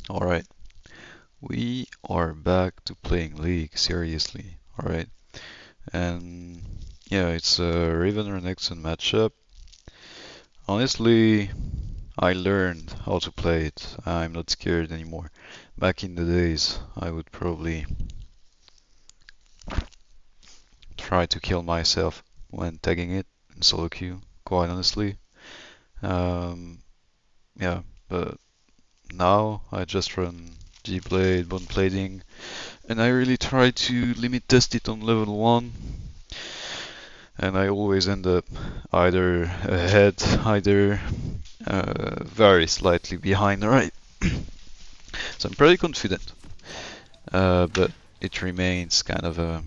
Alright, we are back to playing League, seriously. Alright, and yeah, it's a Riven Renekton matchup. Honestly, I learned how to play it. I'm not scared anymore. Back in the days, I would probably try to kill myself when tagging it in solo queue, quite honestly. Um, yeah, but now I just run G-Blade, bone plating, and I really try to limit test it on level 1, and I always end up either ahead, either very slightly behind, right? So I'm pretty confident, but it remains kind of a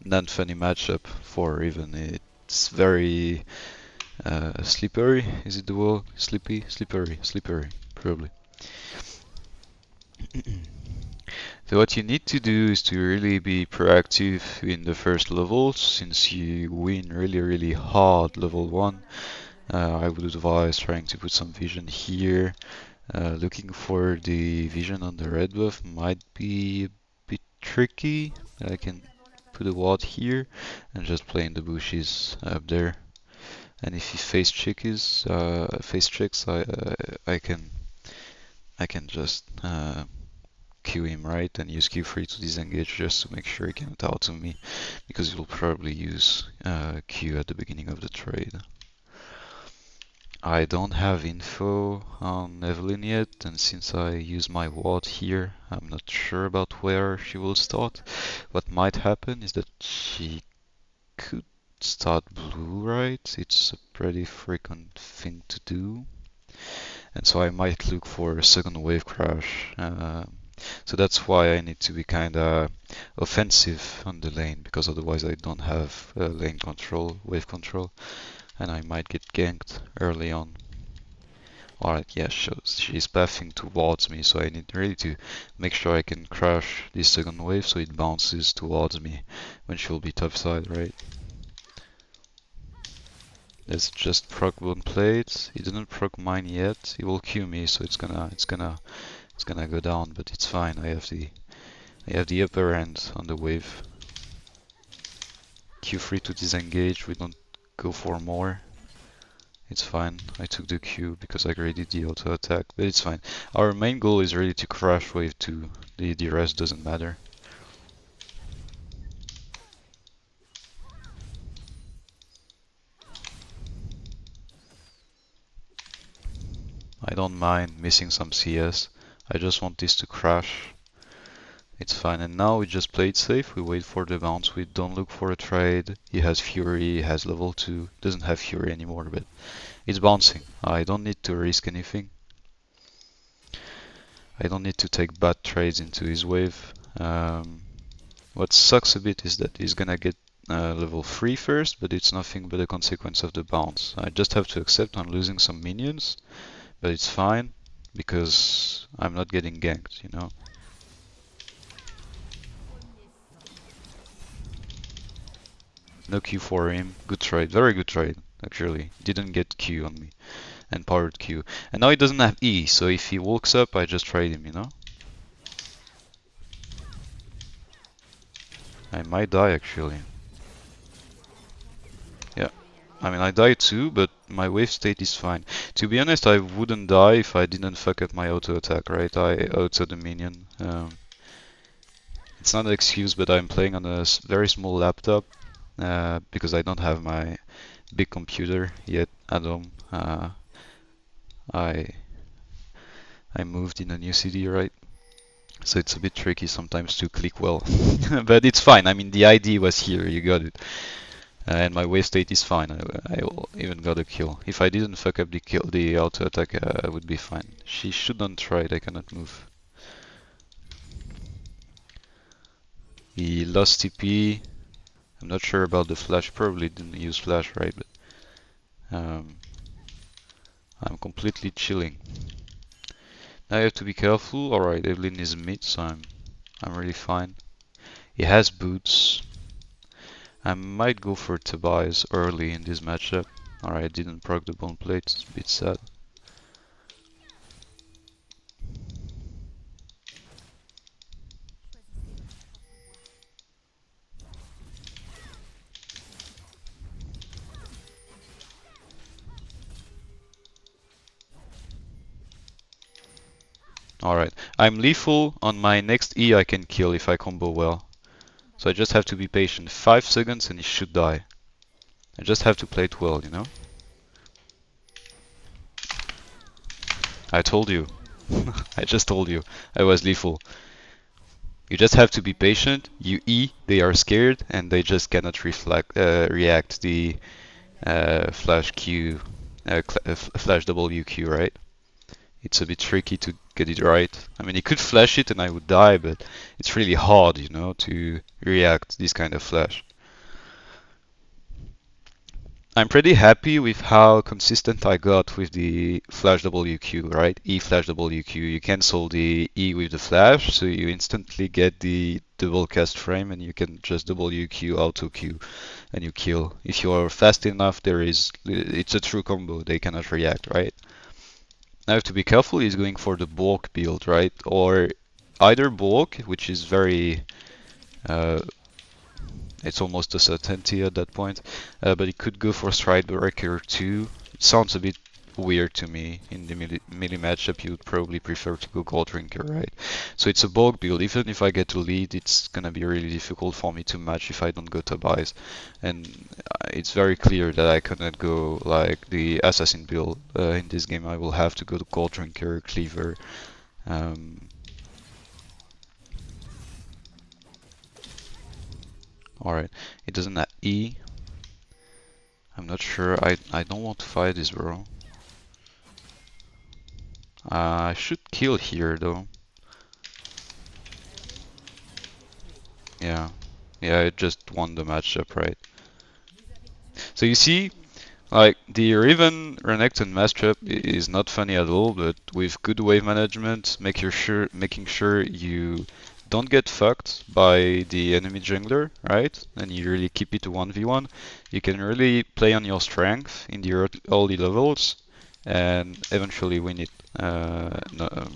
non-funny matchup for Riven. It's very slippery. Is it the word? Slippy? Slippery, probably. So what you need to do is to really be proactive in the first levels, since you win really hard level 1. I would advise trying to put some vision here. Looking for the vision on the red buff might be a bit tricky. I can put a ward here and just play in the bushes up there. And if he face checks, I can just Q him, right, and use Q3 to disengage just to make sure he can't auto me, because he will probably use Q at the beginning of the trade. I don't have info on Evelyn yet, and since I use my ward here, I'm not sure about where she will start. What might happen is that she could start blue, right? It's a pretty frequent thing to do. And so I might look for a second wave crash. So that's why I need to be kinda offensive on the lane, because otherwise I don't have lane control, wave control, and I might get ganked early on. Alright, yeah, she's pathing towards me, so I need really to make sure I can crash this second wave so it bounces towards me when she'll be topside, right? Let's just proc one plate. He didn't proc mine yet. He will Q me, so it's gonna go down, but it's fine. I have the upper hand on the wave. Q3 to disengage. We don't go for more. It's fine. I took the Q because I graded the auto attack, but it's fine. Our main goal is really to crash wave 2. The rest doesn't matter. I don't mind missing some CS. I just want this to crash. It's fine. And now we just play it safe. We wait for the bounce. We don't look for a trade. He has Fury. He has level 2. Doesn't have Fury anymore, but it's bouncing. I don't need to risk anything. I don't need to take bad trades into his wave. What sucks a bit is that he's gonna get level 3 first, but it's nothing but a consequence of the bounce. I just have to accept I'm losing some minions, but it's fine because I'm not getting ganked, you know? No Q for him. Good trade. Very good trade, actually. Didn't get Q on me. And powered Q. And now he doesn't have E, so if he walks up, I just trade him, you know? I might die, actually. Yeah. I mean, I died too, but my wave state is fine. To be honest, I wouldn't die if I didn't fuck up my auto attack, right? I auto the minion. It's not an excuse, but I'm playing on a very small laptop because I don't have my big computer yet at home. I I moved in a new city, right? So it's a bit tricky sometimes to click well, but it's fine. I mean, the ID was here, you got it. And my wave state is fine. I even got a kill. If I didn't fuck up the auto attack, I would be fine. She shouldn't try it. I cannot move. He lost TP. I'm not sure about the flash. Probably didn't use flash, right? But I'm completely chilling. Now you have to be careful. Alright, Evelyn is mid, so I'm really fine. He has boots. I might go for Tobias early in this matchup. Alright, I didn't proc the bone plate, it's a bit sad. Alright, I'm lethal. On my next E I can kill if I combo well. So I just have to be patient. 5 seconds and he should die. I just have to play it well, you know? I told you. I just told you. I was lethal. You just have to be patient. You E, they are scared, and they just cannot react the flash Q, flash WQ, right? It's a bit tricky to get it right. I mean, he could flash it and I would die, but it's really hard, you know, to react this kind of flash. I'm pretty happy with how consistent I got with the flash WQ, right? E flash WQ. You cancel the E with the flash, so you instantly get the double cast frame and you can just WQ, auto Q, and you kill. If you are fast enough, it's a true combo. They cannot react, right? Now you have to be careful. He's going for the bulk build, right? Or either bulk, which is very uh, it's almost a certainty at that point. But it could go for Stride Breaker too. It sounds a bit weird to me. In the melee matchup, you would probably prefer to go Gold Drinker, right? So it's a bulk build. Even if I get to lead, it's gonna be really difficult for me to match if I don't go Tobias. And it's very clear that I cannot go like the Assassin build in this game. I will have to go to Gold Drinker, Cleaver. Um, Alright, it doesn't have E. I'm not sure. I don't want to fight this, bro. I should kill here, though. Yeah. Yeah, I just won the matchup, right? So you see, like, the Riven Renekton matchup is not funny at all, but with good wave management, making sure you don't get fucked by the enemy jungler, right? And you really keep it to 1v1. You can really play on your strength in the early levels and eventually win it no,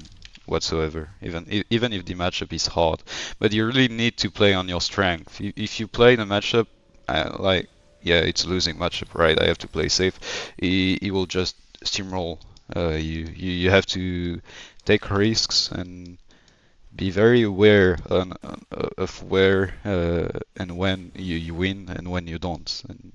whatsoever, even if the matchup is hard. But you really need to play on your strength. If you play the matchup like yeah, it's a losing matchup, right? I have to play safe. He will just steamroll you have to take risks and be very aware of where and when you win and when you don't. And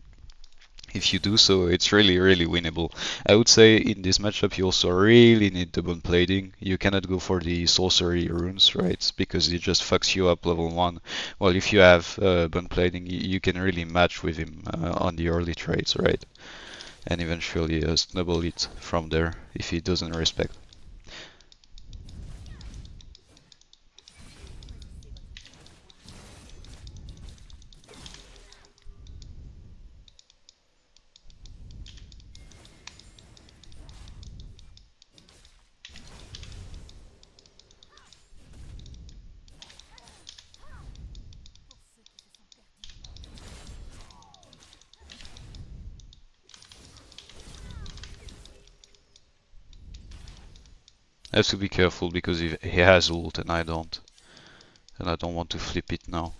if you do so, it's really, really winnable. I would say in this matchup you also really need the bone plating. You cannot go for the sorcery runes, right? Because it just fucks you up level 1. Well, if you have bone plating, you can really match with him on the early trades, right? And eventually snowball it from there if he doesn't respect. I have to be careful because he has ult and I don't. And I don't want to flip it now.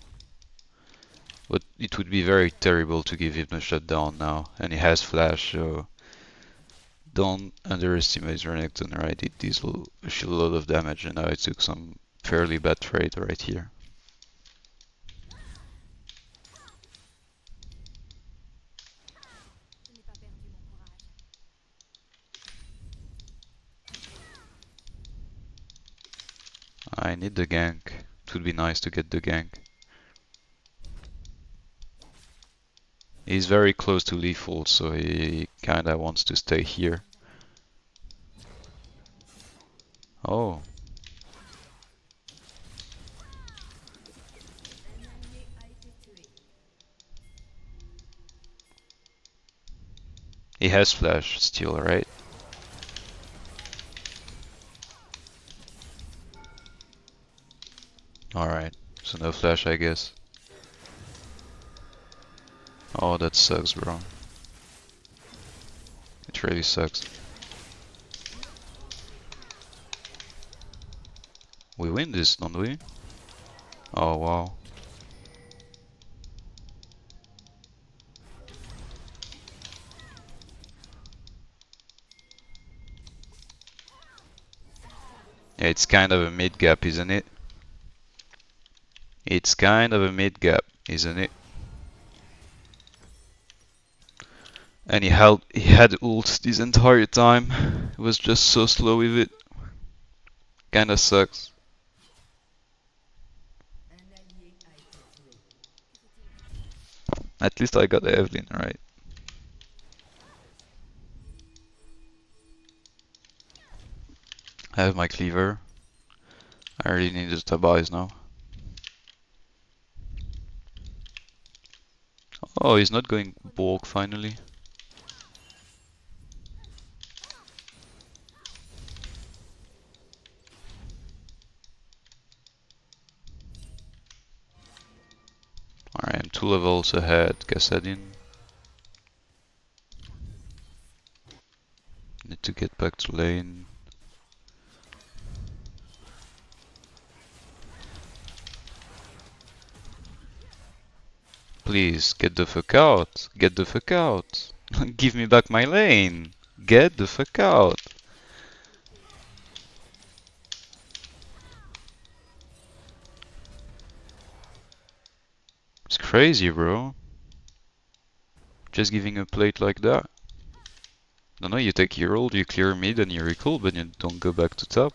But it would be very terrible to give him a shutdown now. And he has flash, so don't underestimate Renekton, right? It deals a shitload of damage and I took some fairly bad trade right here. I need the gank. It would be nice to get the gank. He's very close to lethal, so he kinda wants to stay here. Oh. He has flash still, right? Alright, so no flash, I guess. Oh, that sucks, bro. It really sucks. We win this, don't we? Oh, wow. Yeah, it's kind of a mid gap, isn't it? It's kind of a mid gap, isn't it? And he had ult this entire time. It was just so slow with it. Kinda sucks. At least I got Evelyn right. I have my cleaver. I really need the tabis now. Oh, he's not going bulk finally. Alright, I'm 2 levels ahead, Kassadin. Need to get back to lane. Please, get the fuck out. Get the fuck out. Give me back my lane. Get the fuck out. It's crazy, bro. Just giving a plate like that. No, no, you take your ult, you clear mid and you recall, but you don't go back to top.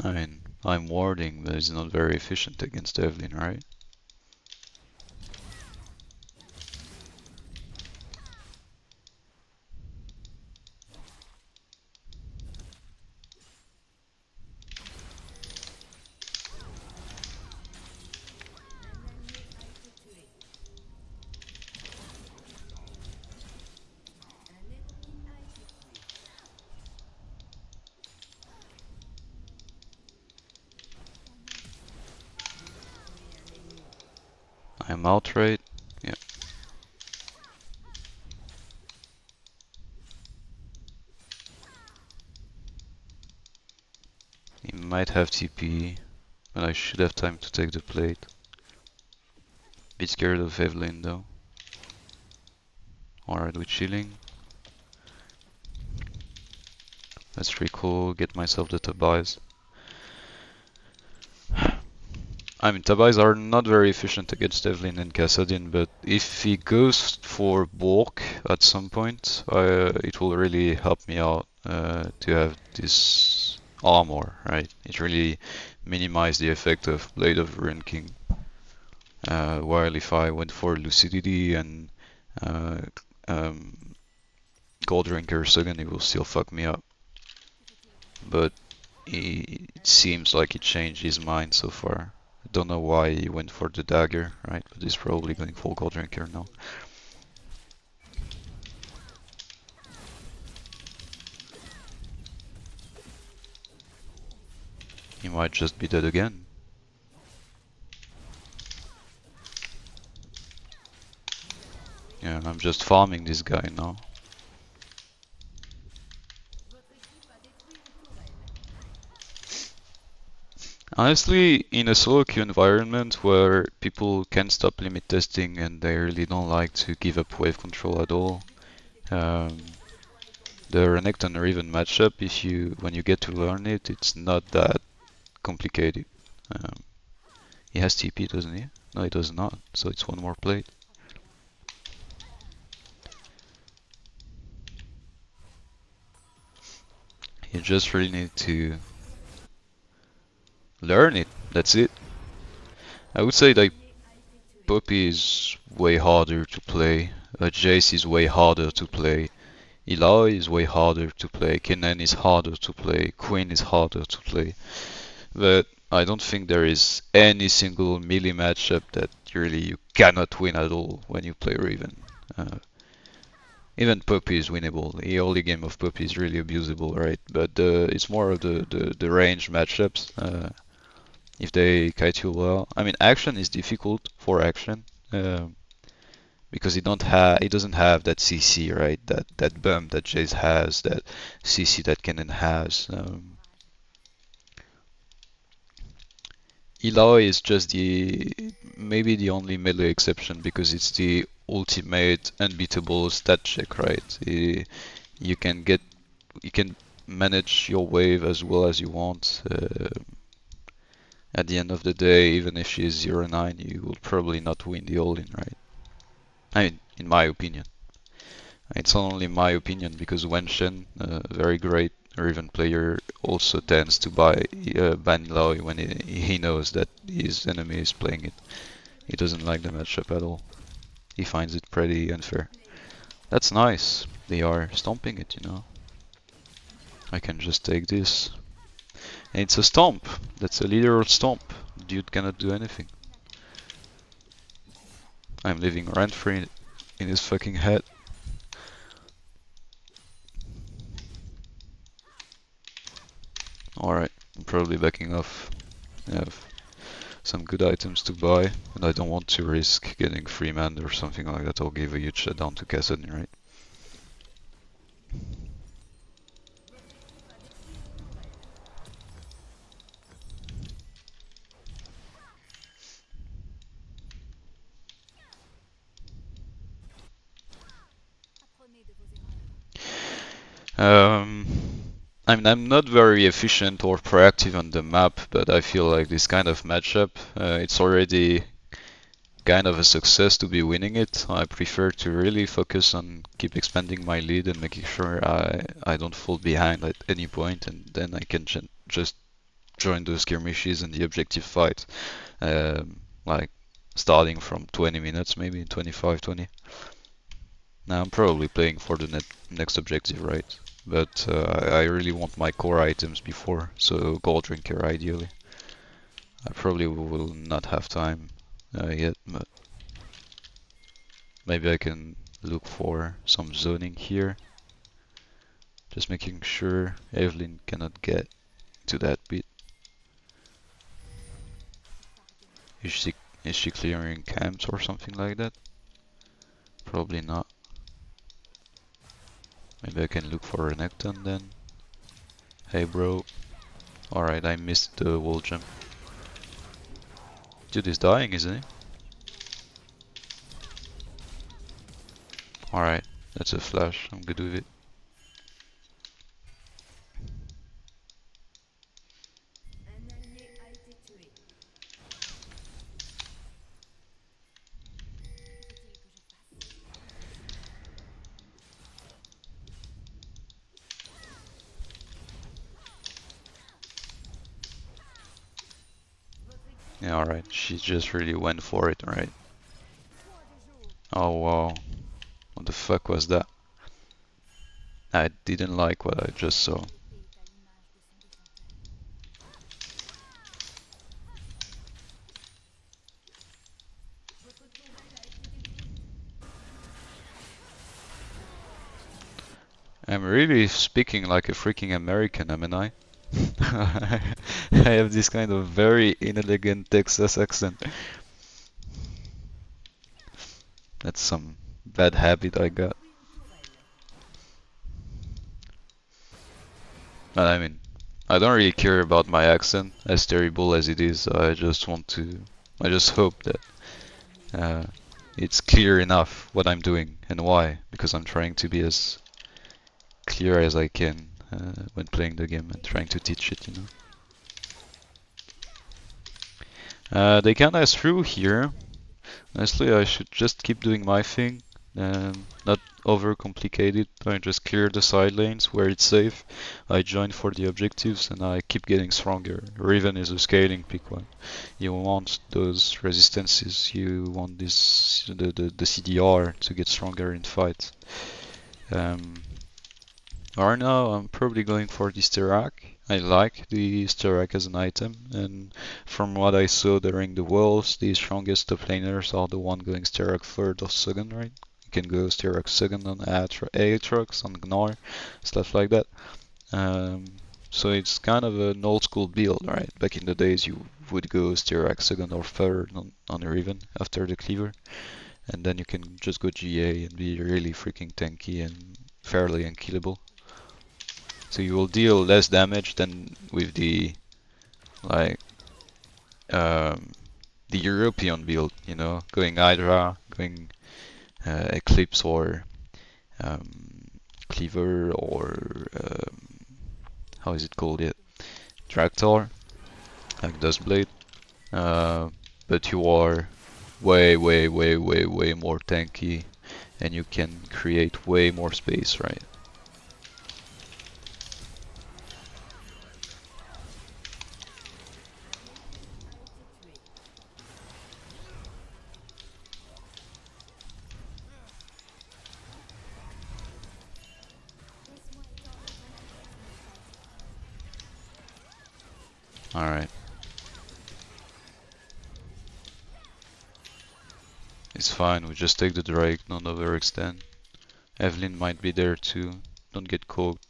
I mean, I'm warding, but it's not very efficient against Evelyn, right? I'm outright. Yeah. He might have TP, but I should have time to take the plate. Bit scared of Evelyn though. Alright, we're chilling. Let's recall, get myself the tabis. I mean, tabis are not very efficient against Evelyn and Kassadin, but if he goes for bulk at some point, it will really help me out to have this armor, right? It really minimizes the effect of Blade of Ruin King. While if I went for Lucidity and uh, um, Gold Drinker second, it will still fuck me up. But it seems like he changed his mind so far. I don't know why he went for the dagger, right? But he's probably going full Gold Drinker now. He might just be dead again. Yeah, I'm just farming this guy now. Honestly, in a solo queue environment where people can't stop limit testing and they really don't like to give up wave control at all, um, the Renekton Riven matchup, when you get to learn it, it's not that complicated. Um, he has TP, doesn't he? No, he does not. So it's one more plate. You just really need to learn it. That's it. I would say like Puppy is way harder to play. Jace is way harder to play. Eloy is way harder to play. Kennen is harder to play. Queen is harder to play. But I don't think there is any single melee matchup that really you cannot win at all when you play Riven. Uh, Even Puppy is winnable. The early game of Puppy is really abusable, right? But it's more of the range matchups. If they kite you well. I mean, action is difficult for action. because he doesn't have that CC, right? That bump that Jace has, that CC that Kennen has. Eloy is just maybe the only melee exception because it's the ultimate unbeatable stat check, right? You can get you can manage your wave as well as you want. At the end of the day, even if she is 0-9, you will probably not win the all-in, right? I mean, in my opinion. It's only my opinion because Wenshen, a very great Riven player, also tends to ban Eloy when he knows that his enemy is playing it. He doesn't like the matchup at all. He finds it pretty unfair. That's nice. They are stomping it, you know. I can just take this. And it's a stomp. That's a literal stomp. Dude cannot do anything. I'm living rent-free in his fucking head. Alright, I'm probably backing off. I have some good items to buy, and I don't want to risk getting free man or something like that. I'll give a huge shutdown to Cassidy, right? Um, I mean, I'm not very efficient or proactive on the map, but I feel like this kind of matchup, it's already kind of a success to be winning it. I prefer to really focus on keep expanding my lead and making sure I don't fall behind at any point, and then I can just join those skirmishes and the objective fight, like starting from 20 minutes, maybe 25, 20. Now I'm probably playing for the next objective, right? But I really want my core items before, so gold drinker ideally. I probably will not have time yet, but maybe I can look for some zoning here. Just making sure Evelyn cannot get to that bit. Is she clearing camps or something like that? Probably not. Maybe I can look for Renekton then. Hey bro. Alright, I missed the wall jump. Dude is dying, isn't he? Alright, that's a flash. I'm good with it. Yeah, alright. She just really went for it, right? Oh wow. What the fuck was that? I didn't like what I just saw. I'm really speaking like a freaking American, am I? I have this kind of very inelegant Texas accent. That's some bad habit I got. But I mean, I don't really care about my accent, as terrible as it is. I just hope that uh, it's clear enough what I'm doing and why, because I'm trying to be as clear as I can when playing the game and trying to teach it, you know. They kinda through here. Honestly, I should just keep doing my thing, not overcomplicate it. I just clear the side lanes where it's safe. I join for the objectives and I keep getting stronger. Riven is a scaling pick one. You want those resistances. You want the CDR to get stronger in fight. Right now, I'm probably going for the Sterak. I like the Sterak as an item, and from what I saw during the Worlds, the strongest top laners are the one going Sterak third or second, right? You can go Sterak second on Aatrox, on Gnar, stuff like that. So it's kind of an old school build, right? Back in the days, you would go Sterak second or third on Riven after the cleaver. and then you can just go GA and be really freaking tanky and fairly unkillable. So you will deal less damage than with the like the European build, you know, going Hydra, going Eclipse or um, Cleaver or how is it called yet? Tractor, like Dustblade. But you are way more tanky and you can create way more space, right? Alright. It's fine, we just take the Drake, don't overextend. Evelyn might be there too, don't get caught.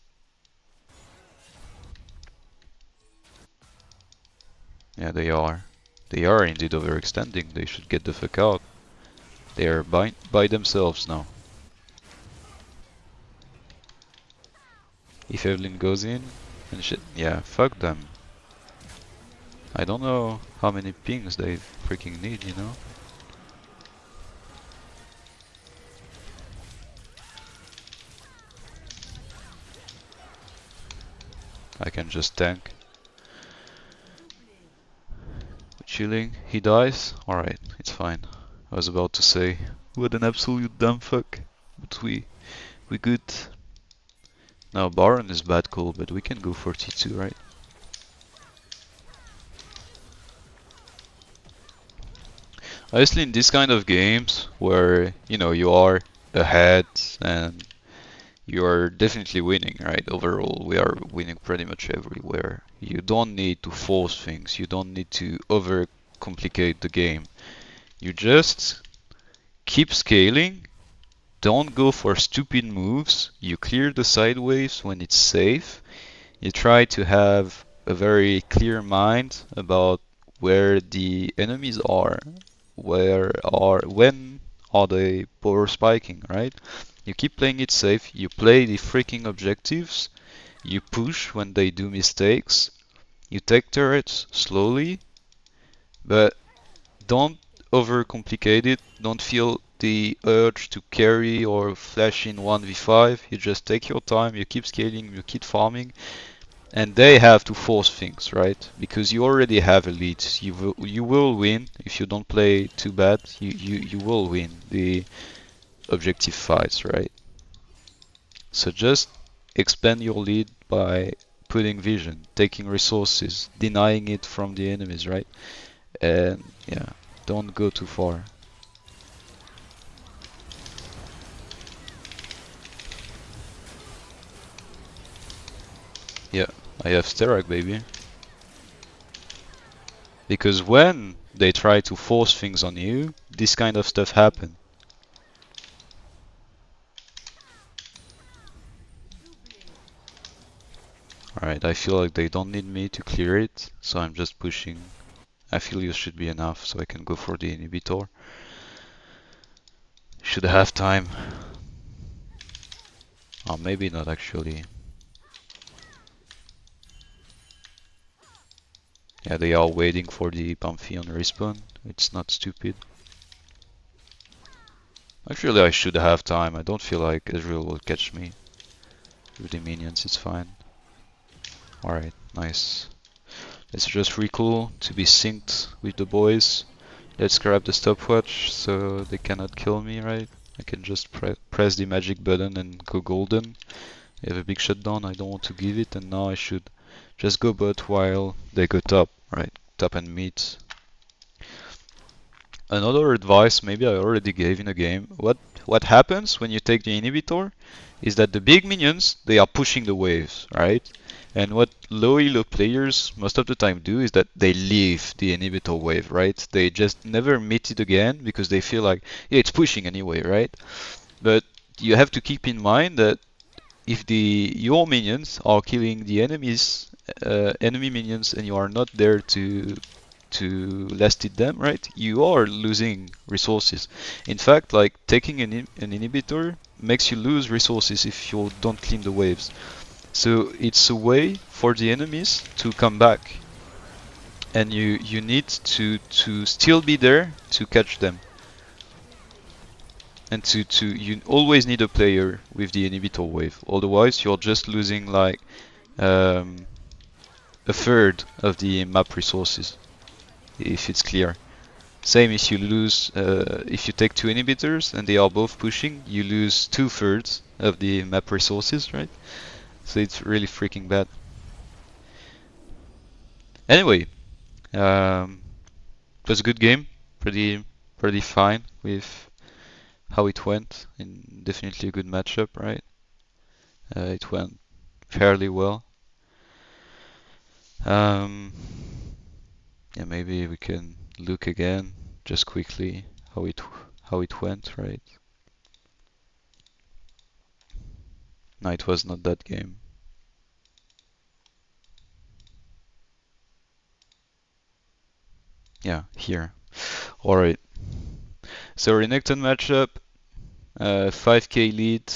Yeah, they are. They are indeed overextending, they should get the fuck out. They are by themselves now. If Evelyn goes in and shit, yeah, fuck them. I don't know how many pings they freaking need, you know? I can just tank. Chilling, he dies? Alright, it's fine. I was about to say, what an absolute dumb fuck. But we good. Now Baron is bad call, but we can go for T2, right? Honestly, in this kind of games where, you know, you are ahead and you are definitely winning, right? Overall, we are winning pretty much everywhere. You don't need to force things, you don't need to overcomplicate the game. You just keep scaling, don't go for stupid moves, you clear the side waves when it's safe, you try to have a very clear mind about where the enemies are, when are they power spiking, right? You keep playing it safe, you play the freaking objectives, you push when they do mistakes, you take turrets slowly, but don't overcomplicate it, don't feel the urge to carry or flash in 1v5, you just take your time, you keep scaling, you keep farming, and they have to force things, right? Because you already have a lead. You will win if you don't play too bad. You will win the objective fights, right? So just expand your lead by putting vision, taking resources, denying it from the enemies, right? And yeah, don't go too far. Yeah, I have Sterak, baby. Because when they try to force things on you, this kind of stuff happen. Alright, I feel like they don't need me to clear it, so I'm just pushing. I feel you should be enough, so I can go for the inhibitor. Should have time. Oh, maybe not actually. Yeah, they are waiting for the Pantheon respawn. It's not stupid. Actually, I should have time. I don't feel like Ezreal will catch me. With the minions, it's fine. Alright, nice. Let's just recall to be synced with the boys. Let's grab the stopwatch so they cannot kill me, right? I can just press the magic button and go golden. I have a big shutdown, I don't want to give it, and now I should just go bot while they go top, right? Top and mid. Another advice maybe I already gave in a game. What happens when you take the inhibitor is that the big minions, they are pushing the waves, right? And what low elo players most of the time do is that they leave the inhibitor wave, right? They just never meet it again because they feel like, yeah, it's pushing anyway, right? But you have to keep in mind that if your minions are killing the enemy minions and you are not there to last hit them, right? You are losing resources. In fact, like taking an inhibitor makes you lose resources if you don't clean the waves. So it's a way for the enemies to come back, and you need to still be there to catch them. And you always need a player with the inhibitor wave. Otherwise, you're just losing like um, a third of the map resources, if it's clear. Same if you lose, if you take two inhibitors and they are both pushing, you lose 2/3 of the map resources, right? So it's really freaking bad. Anyway, it was a good game, pretty fine with how it went, and definitely a good matchup, right? It went fairly well. Um, yeah, maybe we can look again just quickly how it went, right? No, it was not that game. Yeah, here. All right. So Renekton matchup, 5k lead,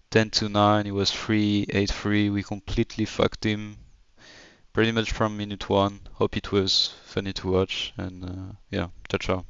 10-9. It was 3-8-3. We completely fucked him pretty much from minute one. Hope it was funny to watch, and yeah, ciao ciao.